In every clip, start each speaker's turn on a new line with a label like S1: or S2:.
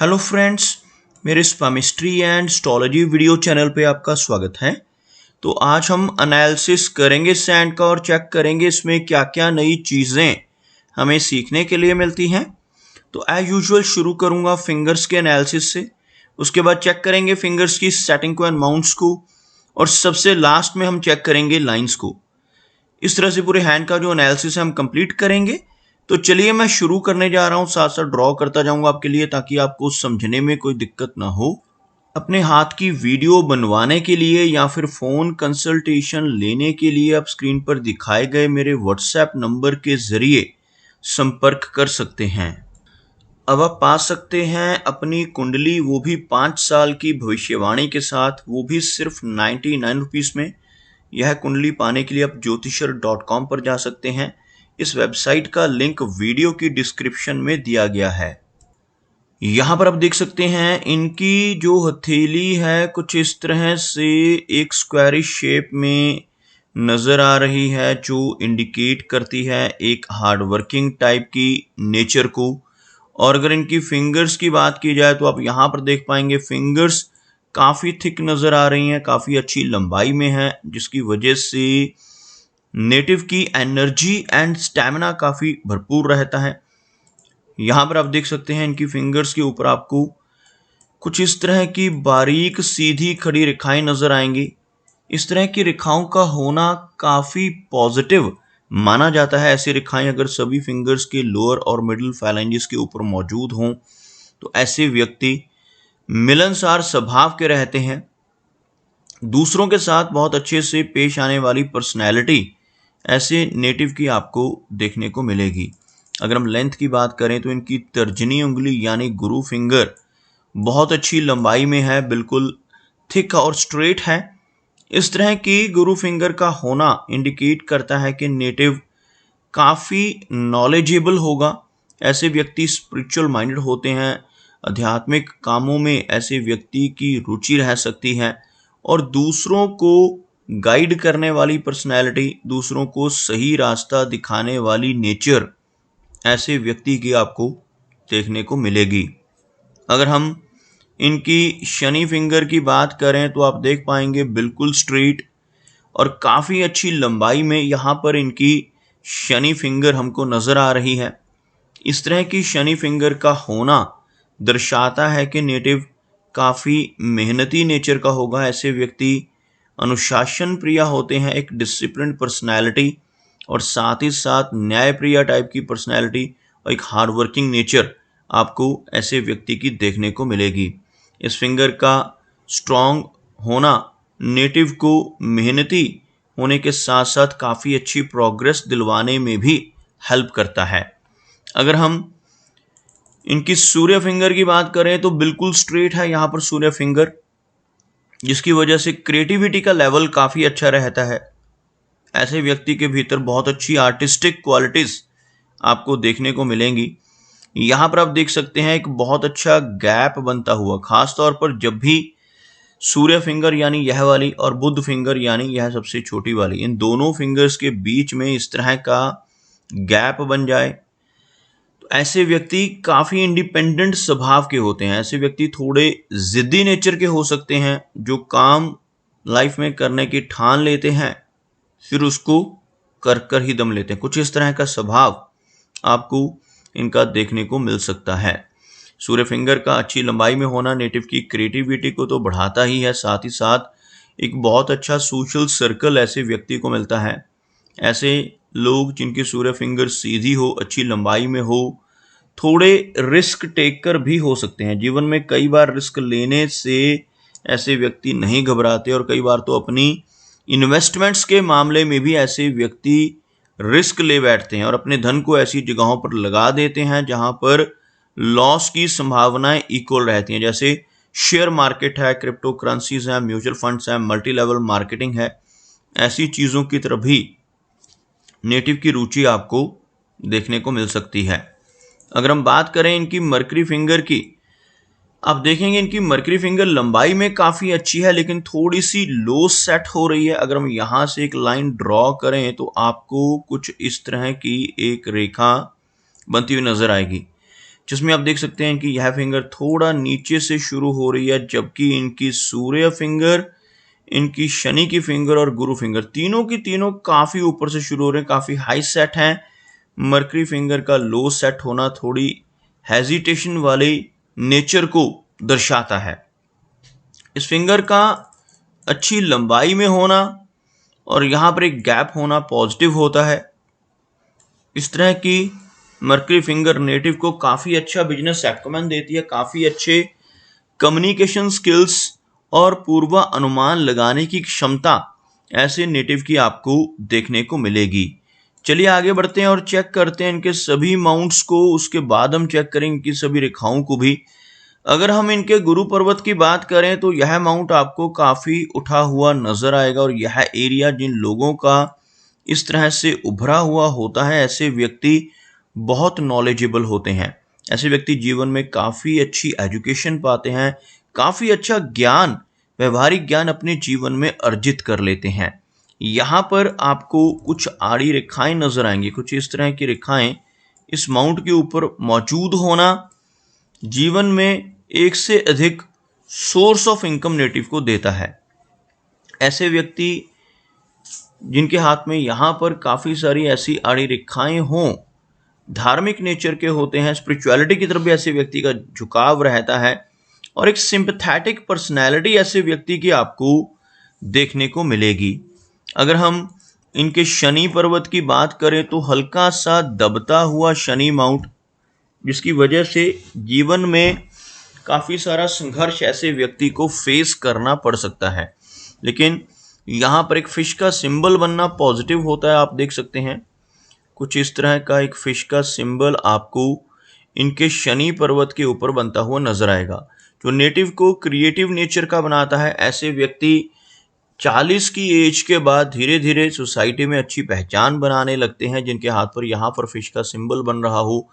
S1: Hello friends, मेरे स्पामिस्ट्री and astrology video channel पे आपका स्वागत है। तो आज हम एनालिसिस करेंगे सैंड का और चेक करेंगे इसमें क्या क्या नई चीज़ें हमें सीखने के लिए मिलती हैं। तो एज यूजुअल शुरू करूंगा फिंगर्स के एनालिसिस से, उसके बाद चेक करेंगे फिंगर्स की सेटिंग को एंड माउंट्स को, और सबसे लास्ट में हम चेक करेंगे लाइंस को। इस तरह से पूरे हैंड का जो एनालिसिस है हम कंप्लीट करेंगे। तो चलिए मैं शुरू करने जा रहा हूं, साथ साथ ड्रॉ करता जाऊंगा आपके लिए ताकि आपको समझने में कोई दिक्कत ना हो। अपने हाथ की वीडियो बनवाने के लिए या फिर फ़ोन कंसल्टेशन लेने के लिए आप स्क्रीन पर दिखाए गए मेरे व्हाट्सएप नंबर के ज़रिए संपर्क कर सकते हैं। अब आप पा सकते हैं अपनी कुंडली, वो भी 5 साल की भविष्यवाणी के साथ, वो भी सिर्फ 99 रुपीज़ में। यह कुंडली पाने के लिए आप ज्योतिषर.com पर जा सकते हैं। इस वेबसाइट का लिंक वीडियो की डिस्क्रिप्शन में दिया गया है। यहाँ पर आप देख सकते हैं इनकी जो हथेली है कुछ इस तरह से एक स्क्वायरिश शेप में नज़र आ रही है, जो इंडिकेट करती है एक हार्ड वर्किंग टाइप की नेचर को। और अगर इनकी फिंगर्स की बात की जाए तो आप यहाँ पर देख पाएंगे फिंगर्स काफ़ी थिक नज़र आ रही हैं, काफ़ी अच्छी लंबाई में है, जिसकी वजह से नेटिव की एनर्जी एंड स्टैमिना काफ़ी भरपूर रहता है। यहाँ पर आप देख सकते हैं इनकी फिंगर्स के ऊपर आपको कुछ इस तरह की बारीक सीधी खड़ी रेखाएं नज़र आएंगी। इस तरह की रेखाओं का होना काफ़ी पॉजिटिव माना जाता है। ऐसी रेखाएं अगर सभी फिंगर्स के लोअर और मिडिल फैलेंजेस के ऊपर मौजूद हों तो ऐसे व्यक्ति मिलनसार स्वभाव के रहते हैं, दूसरों के साथ बहुत अच्छे से पेश आने वाली पर्सनैलिटी ऐसे नेटिव की आपको देखने को मिलेगी। अगर हम लेंथ की बात करें तो इनकी तर्जनी उंगली यानी गुरु फिंगर बहुत अच्छी लंबाई में है, बिल्कुल थिक और स्ट्रेट है। इस तरह की गुरु फिंगर का होना इंडिकेट करता है कि नेटिव काफ़ी नॉलेजेबल होगा। ऐसे व्यक्ति स्पिरिचुअल माइंडेड होते हैं, आध्यात्मिक कामों में ऐसे व्यक्ति की रुचि रह सकती है, और दूसरों को गाइड करने वाली पर्सनैलिटी, दूसरों को सही रास्ता दिखाने वाली नेचर ऐसे व्यक्ति की आपको देखने को मिलेगी। अगर हम इनकी शनि फिंगर की बात करें तो आप देख पाएंगे बिल्कुल स्ट्रेट और काफ़ी अच्छी लंबाई में यहाँ पर इनकी शनि फिंगर हमको नज़र आ रही है। इस तरह की शनि फिंगर का होना दर्शाता है कि नेटिव काफ़ी मेहनती नेचर का होगा। ऐसे व्यक्ति अनुशासन प्रिय होते हैं, एक डिसिप्लिन पर्सनैलिटी, और साथ ही साथ न्यायप्रिय टाइप की पर्सनैलिटी और एक हार्ड वर्किंग नेचर आपको ऐसे व्यक्ति की देखने को मिलेगी। इस फिंगर का स्ट्रॉन्ग होना नेटिव को मेहनती होने के साथ साथ काफ़ी अच्छी प्रोग्रेस दिलवाने में भी हेल्प करता है। अगर हम इनकी सूर्य फिंगर की बात करें तो बिल्कुल स्ट्रेट है यहाँ पर सूर्य फिंगर, जिसकी वजह से क्रिएटिविटी का लेवल काफ़ी अच्छा रहता है। ऐसे व्यक्ति के भीतर बहुत अच्छी आर्टिस्टिक क्वालिटीज़ आपको देखने को मिलेंगी। यहाँ पर आप देख सकते हैं एक बहुत अच्छा गैप बनता हुआ, खास तौर पर जब भी सूर्य फिंगर यानी यह वाली और बुध फिंगर यानी यह सबसे छोटी वाली, इन दोनों फिंगर्स के बीच में इस तरह का गैप बन जाए तो ऐसे व्यक्ति काफ़ी इंडिपेंडेंट स्वभाव के होते हैं। ऐसे व्यक्ति थोड़े ज़िद्दी नेचर के हो सकते हैं, जो काम लाइफ में करने की ठान लेते हैं फिर उसको कर कर ही दम लेते हैं। कुछ इस तरह का स्वभाव आपको इनका देखने को मिल सकता है। सूर्य फिंगर का अच्छी लंबाई में होना नेटिव की क्रिएटिविटी को तो बढ़ाता ही है, साथ ही साथ एक बहुत अच्छा सोशल सर्कल ऐसे व्यक्ति को मिलता है। ऐसे लोग जिनकी सूर्य फिंगर सीधी हो, अच्छी लंबाई में हो, थोड़े रिस्क टेकर भी हो सकते हैं। जीवन में कई बार रिस्क लेने से ऐसे व्यक्ति नहीं घबराते, और कई बार तो अपनी इन्वेस्टमेंट्स के मामले में भी ऐसे व्यक्ति रिस्क ले बैठते हैं और अपने धन को ऐसी जगहों पर लगा देते हैं जहां पर लॉस की संभावनाएं इक्वल रहती हैं। जैसे शेयर मार्केट है, क्रिप्टो करेंसीज हैं, म्यूचुअल फंड्स हैं, मल्टी लेवल मार्केटिंग है। ऐसी चीज़ों की तरफ भी नेटिव की रुचि आपको देखने को मिल सकती है। अगर हम बात करें इनकी मरकरी फिंगर की, आप देखेंगे इनकी मरकरी फिंगर लंबाई में काफ़ी अच्छी है, लेकिन थोड़ी सी लो सेट हो रही है। अगर हम यहाँ से एक लाइन ड्रॉ करें तो आपको कुछ इस तरह की एक रेखा बनती हुई नज़र आएगी। जिसमें आप देख सकते हैं कि यह फिंगर थोड़ा नीचे से शुरू हो रही है, जबकि इनकी सूर्य फिंगर, इनकी शनि की फिंगर और गुरु फिंगर तीनों की तीनों काफी ऊपर से शुरू हो रहे हैं, काफी हाई सेट हैं। मरकरी फिंगर का लो सेट होना थोड़ी हेजिटेशन वाली नेचर को दर्शाता है। इस फिंगर का अच्छी लंबाई में होना और यहाँ पर एक गैप होना पॉजिटिव होता है। इस तरह की मरकरी फिंगर नेटिव को काफ़ी अच्छा बिजनेस एक्युमेन देती है, काफ़ी अच्छे कम्युनिकेशन स्किल्स और पूर्व अनुमान लगाने की क्षमता ऐसे नेटिव की आपको देखने को मिलेगी। चलिए आगे बढ़ते हैं और चेक करते हैं इनके सभी माउंट्स को, उसके बाद हम चेक करेंगे इनकी सभी रेखाओं को भी। अगर हम इनके गुरु पर्वत की बात करें तो यह माउंट आपको काफ़ी उठा हुआ नजर आएगा, और यह एरिया जिन लोगों का इस तरह से उभरा हुआ होता है, ऐसे व्यक्ति बहुत नॉलेजेबल होते हैं। ऐसे व्यक्ति जीवन में काफ़ी अच्छी एजुकेशन पाते हैं, काफ़ी अच्छा ज्ञान, व्यवहारिक ज्ञान अपने जीवन में अर्जित कर लेते हैं। यहाँ पर आपको कुछ आड़ी रेखाएं नजर आएंगी, कुछ इस तरह की रेखाएं इस माउंट के ऊपर मौजूद होना जीवन में एक से अधिक सोर्स ऑफ इनकम नेटिव को देता है। ऐसे व्यक्ति जिनके हाथ में यहाँ पर काफ़ी सारी ऐसी आड़ी रेखाएं हों, धार्मिक नेचर के होते हैं, स्पिरिचुअलिटी की तरफ भी ऐसे व्यक्ति का झुकाव रहता है, और एक सिंपैथेटिक पर्सनैलिटी ऐसे व्यक्ति की आपको देखने को मिलेगी। अगर हम इनके शनि पर्वत की बात करें तो हल्का सा दबता हुआ शनि माउंट, जिसकी वजह से जीवन में काफ़ी सारा संघर्ष ऐसे व्यक्ति को फेस करना पड़ सकता है। लेकिन यहाँ पर एक फिश का सिंबल बनना पॉजिटिव होता है। आप देख सकते हैं कुछ इस तरह का एक फिश का सिंबल आपको इनके शनि पर्वत के ऊपर बनता हुआ नजर आएगा, जो नेटिव को क्रिएटिव नेचर का बनाता है। ऐसे व्यक्ति 40 की एज के बाद धीरे धीरे सोसाइटी में अच्छी पहचान बनाने लगते हैं, जिनके हाथ पर यहाँ पर फिश का सिंबल बन रहा हो।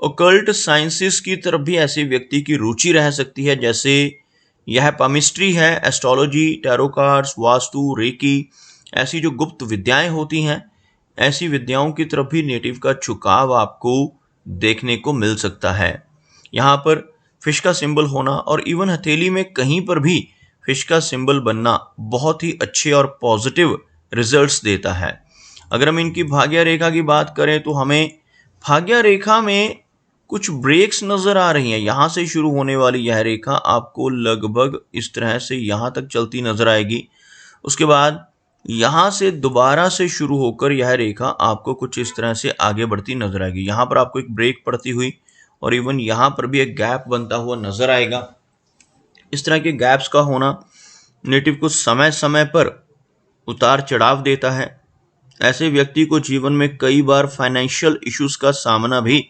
S1: ओकल्ट साइंसेस की तरफ भी ऐसे व्यक्ति की रुचि रह सकती है, जैसे यह पामिस्ट्री है, astrology, tarot cards, vastu, reiki, ऐसी जो गुप्त विद्याएं होती हैं, ऐसी विद्याओं की तरफ भी नेटिव का झुकाव आपको देखने को मिल सकता है। यहाँ पर फिश का सिंबल होना और इवन हथेली में कहीं पर भी फिश का सिंबल बनना बहुत ही अच्छे और पॉजिटिव रिजल्ट्स देता है। अगर हम इनकी भाग्य रेखा की बात करें तो हमें भाग्य रेखा में कुछ ब्रेक्स नजर आ रही हैं। यहाँ से शुरू होने वाली यह रेखा आपको लगभग इस तरह से यहाँ तक चलती नजर आएगी। उसके बाद यहाँ से दोबारा से शुरू होकर यह रेखा आपको कुछ इस तरह से आगे बढ़ती नजर आएगी। यहाँ पर आपको एक ब्रेक पड़ती हुई और इवन यहाँ पर भी एक गैप बनता हुआ नजर आएगा। इस तरह के गैप्स का होना नेटिव को समय समय पर उतार चढ़ाव देता है। ऐसे व्यक्ति को जीवन में कई बार फाइनेंशियल इश्यूज का सामना भी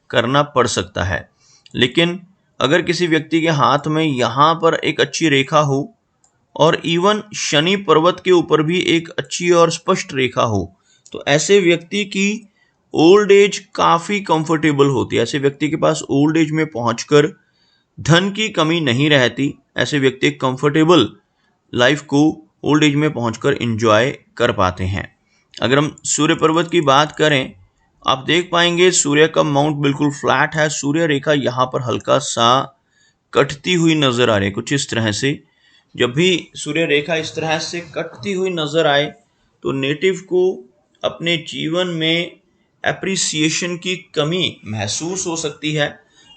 S1: करना पड़ सकता है। लेकिन अगर किसी व्यक्ति के हाथ में यहाँ पर एक अच्छी रेखा हो और इवन शनि पर्वत के ऊपर भी एक अच्छी और स्पष्ट रेखा हो, तो ऐसे व्यक्ति की ओल्ड एज काफ़ी कंफर्टेबल होती है। ऐसे व्यक्ति के पास ओल्ड एज में पहुंचकर धन की कमी नहीं रहती। ऐसे व्यक्ति कंफर्टेबल लाइफ को ओल्ड एज में पहुंचकर एंजॉय कर पाते हैं। अगर हम सूर्य पर्वत की बात करें, आप देख पाएंगे सूर्य का माउंट बिल्कुल फ्लैट है। सूर्य रेखा यहाँ पर हल्का सा कटती हुई नजर आ रही है, कुछ इस तरह से। जब भी सूर्य रेखा इस तरह से कटती हुई नजर आए तो नेटिव को अपने जीवन में एप्रिसिएशन की कमी महसूस हो सकती है।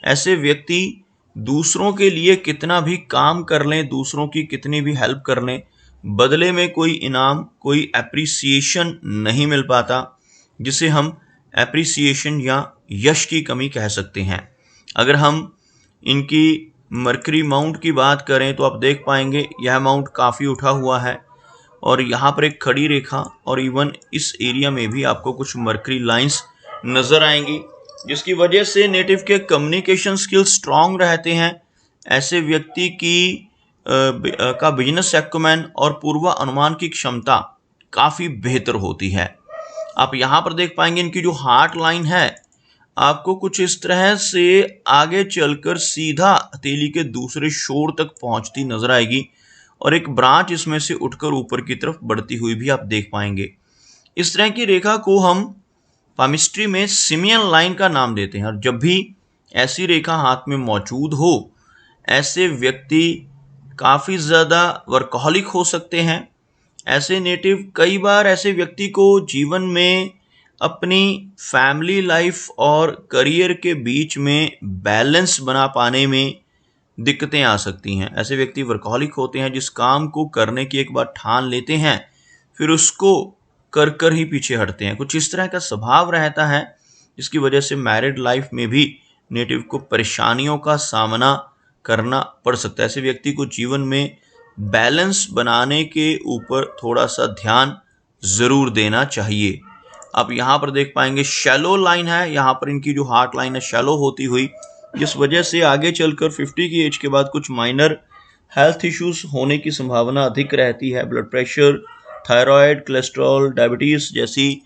S1: ऐसे व्यक्ति दूसरों के लिए कितना भी काम कर लें, दूसरों की कितनी भी हेल्प कर लें, बदले में कोई इनाम, कोई एप्रिसिएशन नहीं मिल पाता, जिसे हम एप्रिसिएशन या यश की कमी कह सकते हैं। अगर हम इनकी मरकरी माउंट की बात करें तो आप देख पाएंगे यह माउंट काफ़ी उठा हुआ है और यहाँ पर एक खड़ी रेखा और इवन इस एरिया में भी आपको कुछ मरकरी लाइंस नज़र आएंगी, जिसकी वजह से नेटिव के कम्युनिकेशन स्किल्स स्ट्रांग रहते हैं। ऐसे व्यक्ति की का बिजनेस एक्युमेन और पूर्व अनुमान की क्षमता काफ़ी बेहतर होती है। आप यहाँ पर देख पाएंगे इनकी जो हार्ट लाइन है आपको कुछ इस तरह से आगे चलकर सीधा हथेली के दूसरे शोर तक पहुंचती नजर आएगी और एक ब्रांच इसमें से उठकर ऊपर की तरफ बढ़ती हुई भी आप देख पाएंगे। इस तरह की रेखा को हम पामिस्ट्री में सिमियन लाइन का नाम देते हैं, और जब भी ऐसी रेखा हाथ में मौजूद हो, ऐसे व्यक्ति काफ़ी ज़्यादा वर्कहोलिक हो सकते हैं। ऐसे नेटिव कई बार ऐसे व्यक्ति को जीवन में अपनी फैमिली लाइफ और करियर के बीच में बैलेंस बना पाने में दिक्कतें आ सकती हैं। ऐसे व्यक्ति वर्कहोलिक होते हैं, जिस काम को करने की एक बार ठान लेते हैं फिर उसको कर कर ही पीछे हटते हैं। कुछ इस तरह का स्वभाव रहता है, जिसकी वजह से मैरिड लाइफ में भी नेटिव को परेशानियों का सामना करना पड़ सकता है। ऐसे व्यक्ति को जीवन में बैलेंस बनाने के ऊपर थोड़ा सा ध्यान ज़रूर देना चाहिए। आप यहाँ पर देख पाएंगे शैलो लाइन है, यहाँ पर इनकी जो हार्ट लाइन है शैलो होती हुई, जिस वजह से आगे चलकर 50 की एज के बाद कुछ माइनर हेल्थ इश्यूज होने की संभावना अधिक रहती है। Blood pressure, thyroid, cholesterol, diabetes जैसी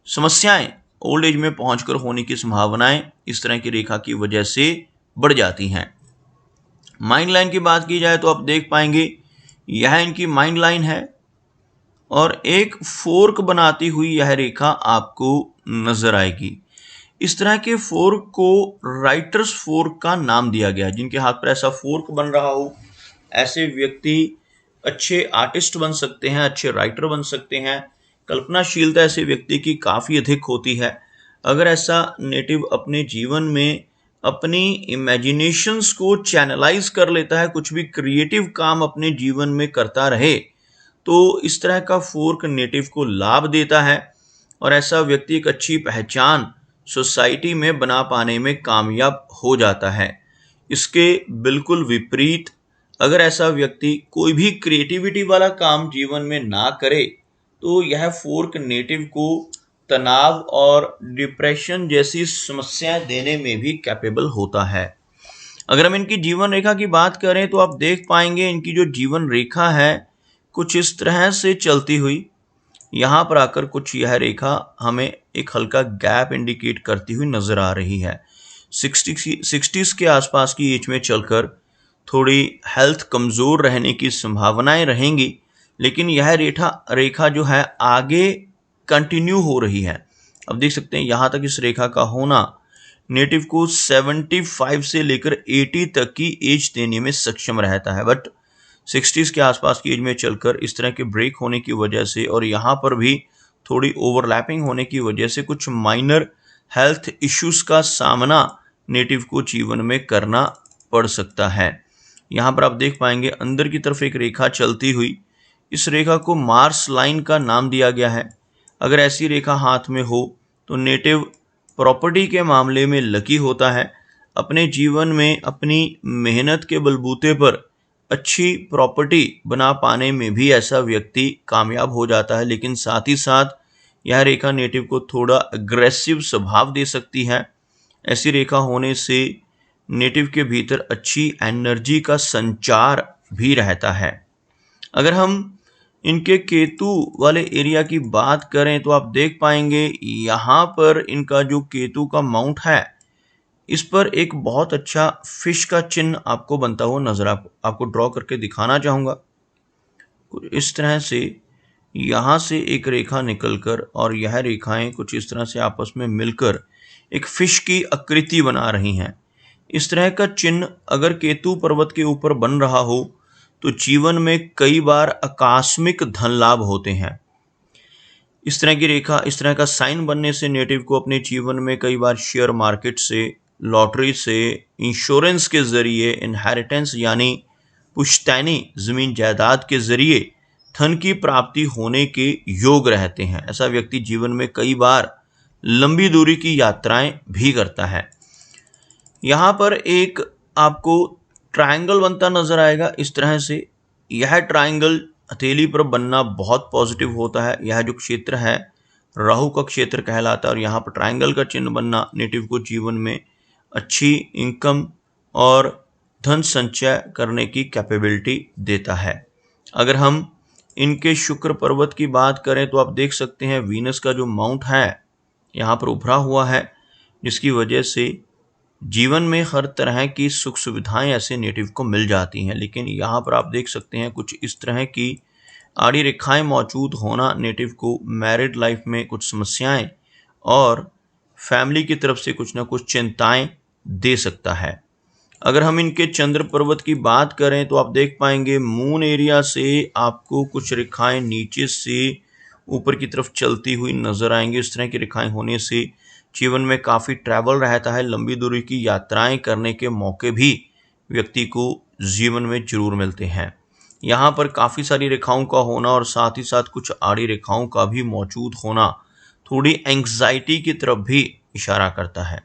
S1: समस्याएं ओल्ड एज में पहुंचकर होने की संभावनाएं इस तरह की रेखा की वजह से बढ़ जाती हैं। माइंड लाइन की बात की जाए तो आप देख पाएंगे यह इनकी माइंड लाइन है और एक फोर्क बनाती हुई यह रेखा आपको नजर आएगी। इस तरह के फोर्क को राइटर्स फोर्क का नाम दिया गया है। जिनके हाथ पर ऐसा फोर्क बन रहा हो, ऐसे व्यक्ति अच्छे आर्टिस्ट बन सकते हैं, अच्छे राइटर बन सकते हैं। कल्पनाशीलता ऐसे व्यक्ति की काफ़ी अधिक होती है। अगर ऐसा नेटिव अपने जीवन में अपनी इमेजिनेशंस को चैनलाइज कर लेता है, कुछ भी क्रिएटिव काम अपने जीवन में करता रहे, तो इस तरह का फोर्क नेटिव को लाभ देता है और ऐसा व्यक्ति एक अच्छी पहचान सोसाइटी में बना पाने में कामयाब हो जाता है। इसके बिल्कुल विपरीत अगर ऐसा व्यक्ति कोई भी क्रिएटिविटी वाला काम जीवन में ना करे, तो यह फोर्क नेटिव को तनाव और डिप्रेशन जैसी समस्याएं देने में भी कैपेबल होता है। अगर हम इनकी जीवन रेखा की बात करें तो आप देख पाएंगे इनकी जो जीवन रेखा है कुछ इस तरह से चलती हुई, यहाँ पर आकर कुछ यह रेखा हमें एक हल्का गैप इंडिकेट करती हुई नजर आ रही है। 60s के आसपास की एज में चलकर थोड़ी हेल्थ कमज़ोर रहने की संभावनाएं रहेंगी, लेकिन यह रेखा जो है आगे कंटिन्यू हो रही है। अब देख सकते हैं यहाँ तक इस रेखा का होना नेटिव को 75 से लेकर 80 तक की एज देने में सक्षम रहता है। बट 60s के आसपास की एज में चलकर इस तरह के ब्रेक होने की वजह से और यहाँ पर भी थोड़ी ओवरलैपिंग होने की वजह से कुछ माइनर हेल्थ इश्यूज का सामना नेटिव को जीवन में करना पड़ सकता है। यहाँ पर आप देख पाएंगे अंदर की तरफ एक रेखा चलती हुई, इस रेखा को मार्स लाइन का नाम दिया गया है। अगर ऐसी रेखा हाथ में हो तो नेटिव प्रॉपर्टी के मामले में लकी होता है। अपने जीवन में अपनी मेहनत के बलबूते पर अच्छी प्रॉपर्टी बना पाने में भी ऐसा व्यक्ति कामयाब हो जाता है, लेकिन साथ ही साथ यह रेखा नेटिव को थोड़ा अग्रेसिव स्वभाव दे सकती है। ऐसी रेखा होने से नेटिव के भीतर अच्छी एनर्जी का संचार भी रहता है। अगर हम इनके केतु वाले एरिया की बात करें तो आप देख पाएंगे यहाँ पर इनका जो केतु का माउंट है, इस पर एक बहुत अच्छा फिश का चिन्ह आपको बनता हुआ नजर आपको ड्रॉ करके दिखाना चाहूँगा। कुछ इस तरह से यहाँ से एक रेखा निकलकर और यह रेखाएं कुछ इस तरह से आपस में मिलकर एक फिश की आकृति बना रही हैं। इस तरह का चिन्ह अगर केतु पर्वत के ऊपर बन रहा हो तो जीवन में कई बार आकस्मिक धन लाभ होते हैं। इस तरह की रेखा, इस तरह का साइन बनने से नेटिव को अपने जीवन में कई बार शेयर मार्केट से, लॉटरी से, इंश्योरेंस के जरिए, इनहेरिटेंस यानी पुश्तैनी जमीन जायदाद के जरिए धन की प्राप्ति होने के योग रहते हैं। ऐसा व्यक्ति जीवन में कई बार लंबी दूरी की यात्राएं भी करता है। यहाँ पर एक आपको ट्रायंगल बनता नजर आएगा इस तरह से। यह ट्रायंगल हथेली पर बनना बहुत पॉजिटिव होता है। यह जो क्षेत्र है राहु का क्षेत्र कहलाता है और यहाँ पर ट्रायंगल का चिन्ह बनना नेटिव को जीवन में अच्छी इनकम और धन संचय करने की कैपेबिलिटी देता है। अगर हम इनके शुक्र पर्वत की बात करें तो आप देख सकते हैं वीनस का जो माउंट है यहाँ पर उभरा हुआ है, जिसकी वजह से जीवन में हर तरह की सुख सुविधाएं ऐसे नेटिव को मिल जाती हैं। लेकिन यहाँ पर आप देख सकते हैं कुछ इस तरह की आड़ी रेखाएं मौजूद होना नेटिव को मैरिड लाइफ में कुछ समस्याएं और फैमिली की तरफ से कुछ ना कुछ चिंताएं दे सकता है। अगर हम इनके चंद्र पर्वत की बात करें तो आप देख पाएंगे मून एरिया से आपको कुछ रेखाएं नीचे से ऊपर की तरफ चलती हुई नजर आएंगी। इस तरह की रेखाएं होने से जीवन में काफ़ी ट्रैवल रहता है, लंबी दूरी की यात्राएं करने के मौके भी व्यक्ति को जीवन में जरूर मिलते हैं। यहाँ पर काफ़ी सारी रेखाओं का होना और साथ ही साथ कुछ आड़ी रेखाओं का भी मौजूद होना थोड़ी एंग्जाइटी की तरफ भी इशारा करता है।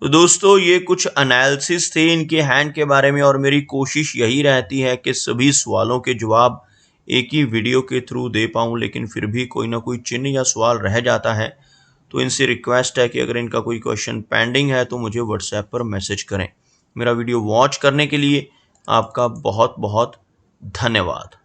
S1: तो दोस्तों ये कुछ एनालिसिस थे इनके हैंड के बारे में, और मेरी कोशिश यही रहती है कि सभी सवालों के जवाब एक ही वीडियो के थ्रू दे पाऊँ, लेकिन फिर भी कोई ना कोई चिन्ह या सवाल रह जाता है। तो इनसे रिक्वेस्ट है कि अगर इनका कोई क्वेश्चन पेंडिंग है तो मुझे व्हाट्सएप पर मैसेज करें। मेरा वीडियो वॉच करने के लिए आपका बहुत बहुत धन्यवाद।